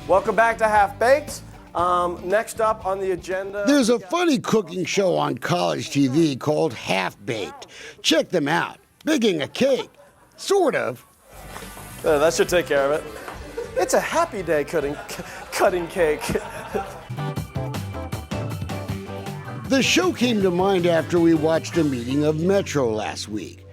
Welcome back to Half Baked. Next up on the agenda... There's a funny cooking show on college TV called Half Baked. Check them out. Baking a cake. Sort of. That should take care of it. It's a happy day cutting cake. The show came to mind after we watched a meeting of Metro last week.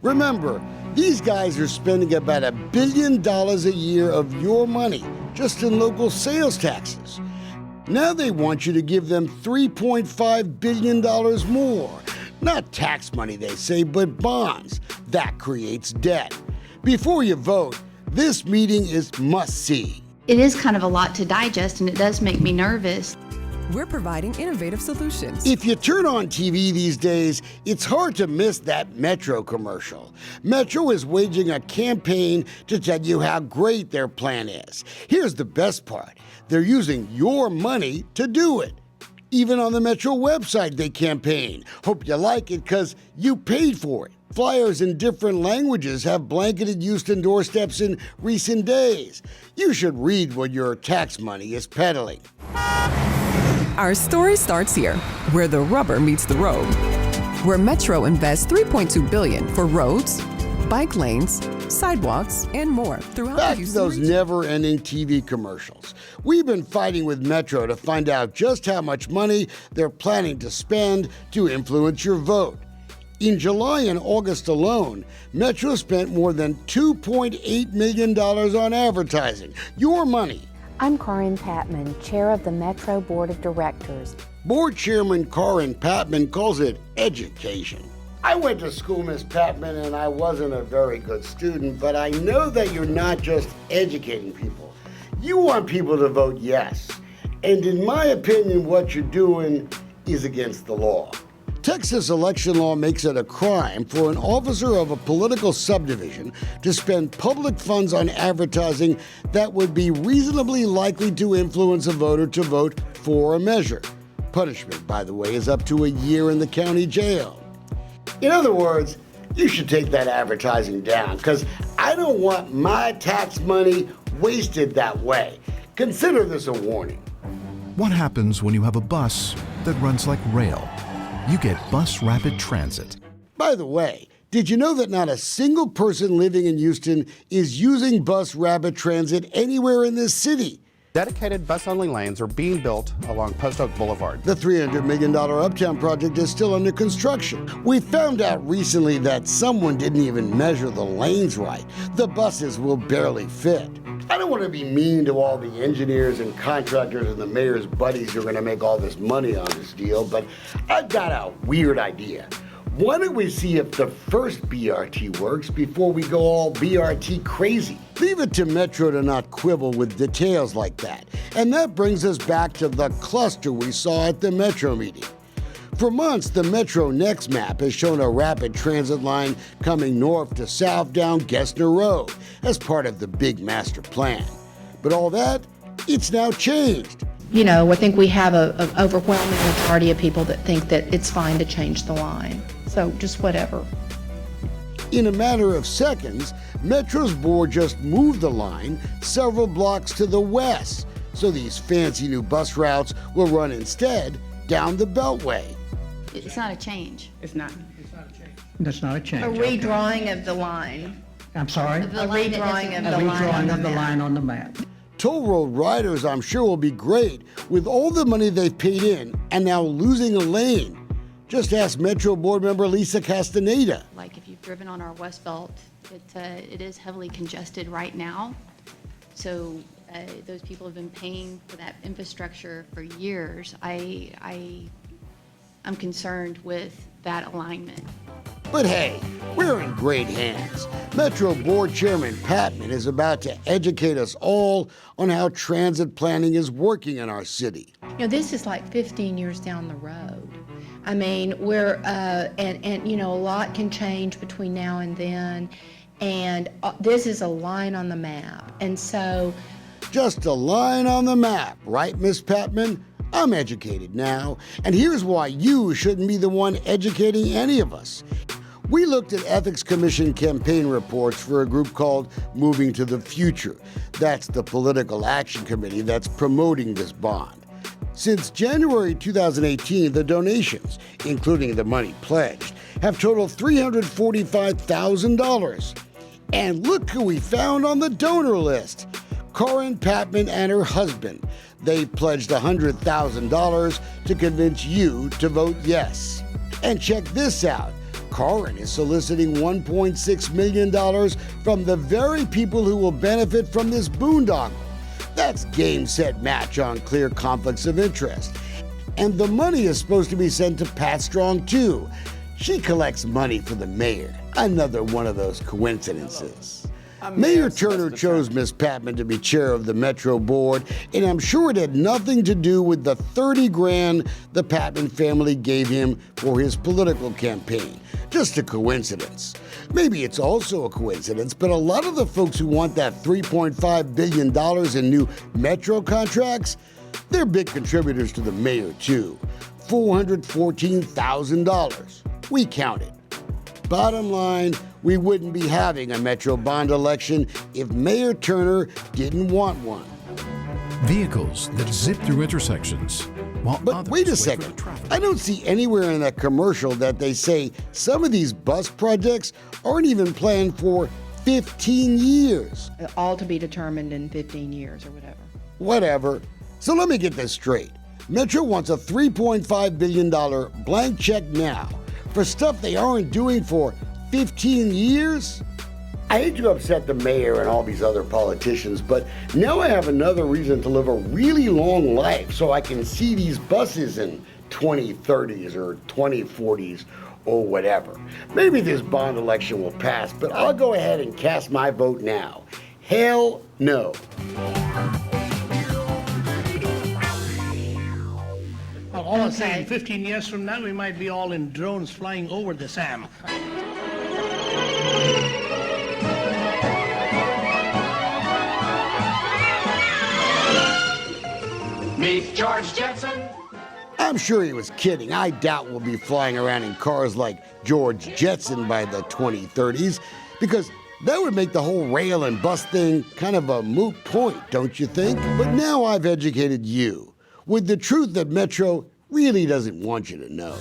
Remember, these guys are spending about $1 billion a year of your money just in local sales taxes. Now they want you to give them $3.5 billion more. Not tax money, they say, but bonds. That creates debt. Before you vote, this meeting is must-see. It is kind of a lot to digest, and it does make me nervous. We're providing innovative solutions. If you turn on TV these days, it's hard to miss that Metro commercial. Metro is waging a campaign to tell you how great their plan is. Here's the best part. They're using your money to do it. Even on the Metro website, they campaign. Hope you like it because you paid for it. Flyers in different languages have blanketed Houston doorsteps in recent days. You should read what your tax money is peddling. Our story starts here, where the rubber meets the road. Where Metro invests $3.2 billion for roads, bike lanes, sidewalks, and more throughout the Back to Houston those region. never-ending TV commercials. We've been fighting with Metro to find out just how much money they're planning to spend to influence your vote. In July and August alone, Metro spent more than $2.8 million on advertising. Your money. I'm Corinne Patman, chair of the Metro Board of Directors. Board Chairman Corinne Patman calls it education. I went to school, Miss Patman, and I wasn't a very good student, but I know that you're not just educating people. You want people to vote yes. And in my opinion, what you're doing is against the law. Texas election law makes it a crime for an officer of a political subdivision to spend public funds on advertising that would be reasonably likely to influence a voter to vote for a measure. Punishment, by the way, is up to a year in the county jail. In other words, you should take that advertising down, because I don't want my tax money wasted that way. Consider this a warning. What happens when you have a bus that runs like rail? You get Bus Rapid Transit. By the way, did you know that not a single person living in Houston is using Bus Rapid Transit anywhere in this city? Dedicated bus-only lanes are being built along Post Oak Boulevard. The $300 million Uptown project is still under construction. We found out recently that someone didn't even measure the lanes right. The buses will barely fit. I don't want to be mean to all the engineers and contractors and the mayor's buddies who are going to make all this money on this deal, but I've got a weird idea. Why don't we see if the first BRT works before we go all BRT crazy? Leave it to Metro to not quibble with details like that. And that brings us back to the cluster we saw at the Metro meeting. For months, the Metro Next map has shown a rapid transit line coming north to south down Gessner Road as part of the big master plan. But all that, it's now changed. You know, I think we have an overwhelming majority of people that think that it's fine to change the line. So just whatever. In a matter of seconds, Metro's board just moved the line several blocks to the west, so these fancy new bus routes will run instead down the Beltway. It's not a change. It's not a change. That's not a change. A redrawing of the line. I'm sorry? A redrawing of A the line. redrawing of the line on the map. Toll road riders, I'm sure, will be great with all the money they've paid in and now losing a lane. Just ask Metro board member Lisa Castaneda. Like if you've driven on our West Belt, it is heavily congested right now. So those people have been paying for that infrastructure for years. I'm concerned with that alignment. But hey, we're in great hands. Metro Board Chairman Patman is about to educate us all on how transit planning is working in our city. You know, this is like 15 years down the road. I mean, we're, and you know, a lot can change between now and then. And this is a line on the map. And so. Just a line on the map, right, Miss Patman? I'm educated now, and here's why you shouldn't be the one educating any of us. We looked at Ethics Commission campaign reports for a group called Moving to the Future. That's the political action committee that's promoting this bond. Since January 2018, the donations, including the money pledged, have totaled $345,000. And look who we found on the donor list. Corinne Patman and her husband. They pledged $100,000 to convince you to vote yes. And check this out. Corinne is soliciting $1.6 million from the very people who will benefit from this boondoggle. That's game, set, match on clear conflicts of interest. And the money is supposed to be sent to Pat Strong, too. She collects money for the mayor. Another one of those coincidences. Mayor Turner chose Miss Patman to be chair of the Metro Board, and I'm sure it had nothing to do with the $30,000 the Patman family gave him for his political campaign. Just a coincidence. Maybe it's also a coincidence, but a lot of the folks who want that $3.5 billion in new Metro contracts, they're big contributors to the mayor, too. $414,000. We counted. Bottom line, we wouldn't be having a Metro bond election if Mayor Turner didn't want one. Vehicles that zip through intersections, while But others wait a for second. the traffic. I don't see anywhere in that commercial that they say some of these bus projects aren't even planned for 15 years. All to be determined in 15 years or whatever. Whatever. So let me get this straight. Metro wants a $3.5 billion blank check now for stuff they aren't doing for 15 years? I hate to upset the mayor and all these other politicians, but now I have another reason to live a really long life so I can see these buses in 2030s or 2040s or whatever. Maybe this bond election will pass, but I'll go ahead and cast my vote now. Hell no. Well, all I'm saying, 15 years from now, we might be all in drones flying over the Sam. Meet George Jetson. I'm sure he was kidding. I doubt we'll be flying around in cars like George Jetson by the 2030s, because that would make the whole rail and bus thing kind of a moot point, don't you think? But now I've educated you with the truth that Metro really doesn't want you to know.